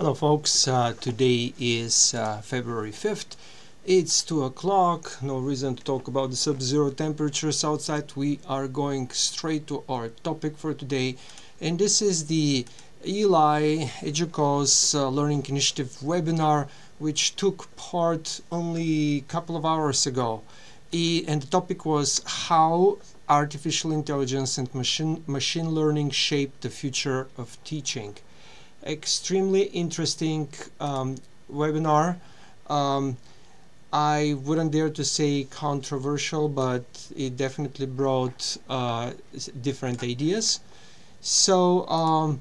Hello folks, today is February 5th. It's 2 o'clock, no reason to talk about the sub-zero temperatures outside. We are going straight to our topic for today, and this is the Eli Educo's Learning Initiative webinar, which took part only a couple of hours ago. And the topic was how artificial intelligence and machine learning shape the future of teaching. Extremely interesting webinar. I wouldn't dare to say controversial, but it definitely brought different ideas. So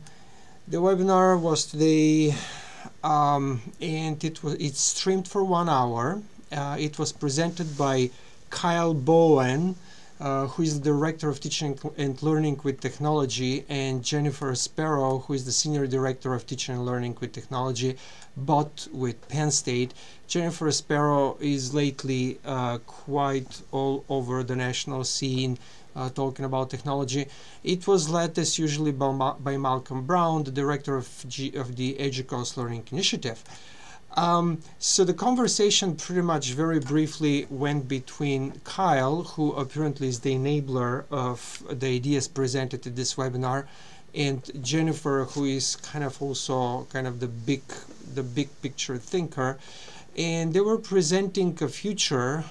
the webinar was today, and it's streamed for 1 hour. It was presented by Kyle Bowen, who is the Director of Teaching and Learning with Technology, and Jennifer Sparrow, who is the Senior Director of Teaching and Learning with Technology, both with Penn State. Jennifer Sparrow is lately quite all over the national scene, talking about technology. It was led as usually by Malcolm Brown, the Director of the Educo's Learning Initiative. So the conversation pretty much very briefly went between Kyle, who apparently is the enabler of the ideas presented in this webinar, and Jennifer, who is kind of also the big picture thinker. And they were presenting a future,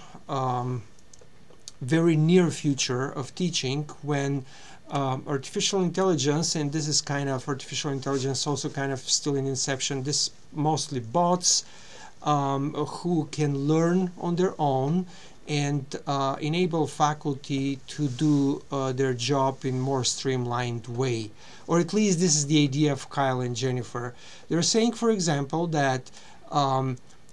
very near future of teaching, when artificial intelligence, and this is artificial intelligence also still in inception, this mostly bots who can learn on their own and enable faculty to do their job in more streamlined way. Or at least this is the idea of Kyle and Jennifer. They're saying, for example, that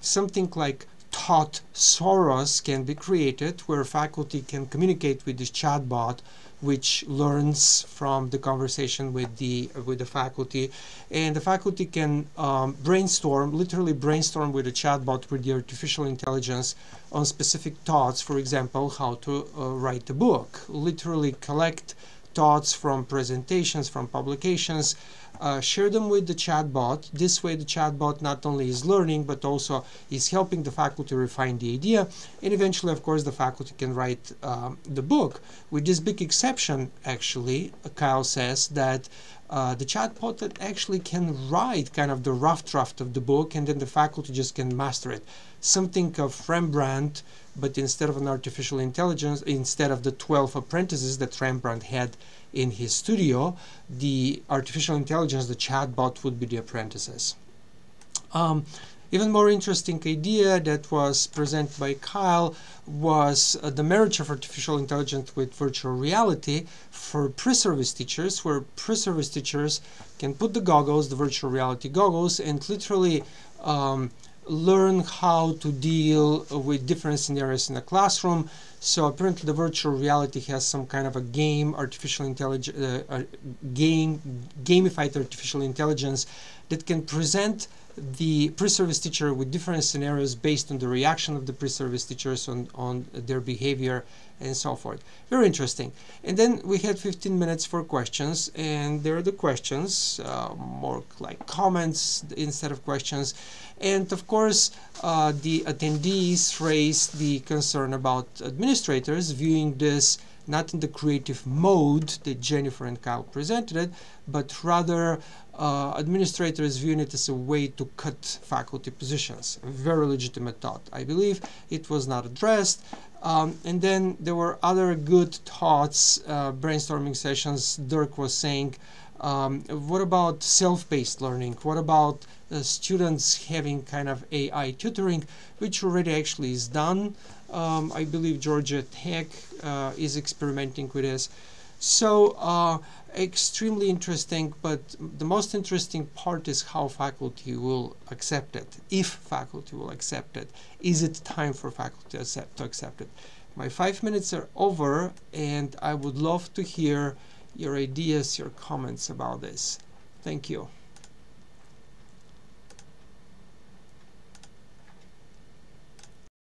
something like Taught Soros can be created, where faculty can communicate with this chatbot, which learns from the conversation with the faculty, and the faculty can literally brainstorm with the chatbot, with the artificial intelligence, on specific thoughts. For example, how to write a book. Literally collect thoughts from presentations, from publications, share them with the chatbot. This way the chatbot not only is learning, but also is helping the faculty refine the idea, and eventually, of course, the faculty can write the book. With this big exception, actually, Kyle says that the chatbot that actually can write the rough draft of the book, and then the faculty just can master it. Something of Rembrandt, but instead of an artificial intelligence, instead of the 12 apprentices that Rembrandt had in his studio, the artificial intelligence, the chatbot, would be the apprentices. Even more interesting idea that was presented by Kyle was the marriage of artificial intelligence with virtual reality for pre-service teachers, where pre-service teachers can put the goggles, the virtual reality goggles, and literally learn how to deal with different scenarios in a classroom. So apparently the virtual reality has some kind of a gamified artificial intelligence that can present the pre-service teacher with different scenarios based on the reaction of the pre-service teachers on their behavior and so forth. Very interesting. And then we had 15 minutes for questions, and there are the questions, more like comments instead of questions. And of course, the attendees raised the concern about administrators viewing this not in the creative mode that Jennifer and Kyle presented it, but rather administrators viewing it as a way to cut faculty positions. A very legitimate thought. I believe it was not addressed. And then there were other good thoughts, brainstorming sessions. Dirk was saying, what about self-paced learning? What about students having AI tutoring, which already actually is done. I believe Georgia Tech is experimenting with this. So extremely interesting, but the most interesting part is how faculty will accept it. If faculty will accept it. Is it time for faculty to accept it? My 5 minutes are over, and I would love to hear your ideas, your comments about this. Thank you.